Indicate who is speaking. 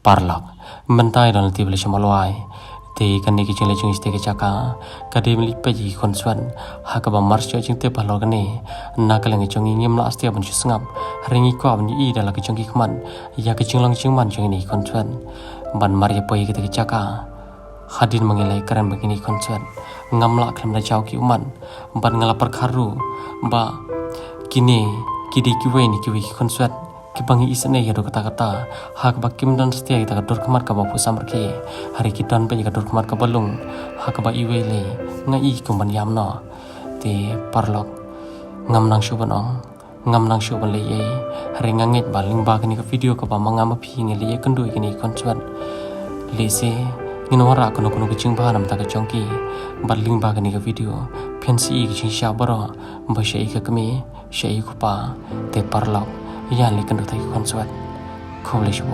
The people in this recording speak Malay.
Speaker 1: parlak mentai dan ti beli semalwai te kan ni kicing le chung iste ke chaka kadem li peji konswan ha ka ba mars cho ching te palok ne na ka leng chung ngim la astia ban sngap ringi ko ban i da la ke chung ki khman ya ke chung lang chung man chung ni konswan ban mar ya poi ke te chaka hadin mangilai karan begini konswan ngamla klam da chau ki uman ban ngala perkharu ba kini kidi kiwe ni kiwe konswan kibangi isane ya kata-kata hak bakim dan setia kita kadur kemat ka bapu samrke hari kitan pe kadur kemat ka balung hak ba iwele ngai kumban yamno te parlok ngamnang shubanong ngamnang shuban le ye hari nganget baling ba kini ka video ka ba mangama phi nge le kendu kini konswan le se nginwara kono kono kicing ba nam ta ka chongki baling ba kini ka video pensi kicing sha baro ba shei ka kami shei ku pa te parlok yan lekan được thấy con suất không lấy số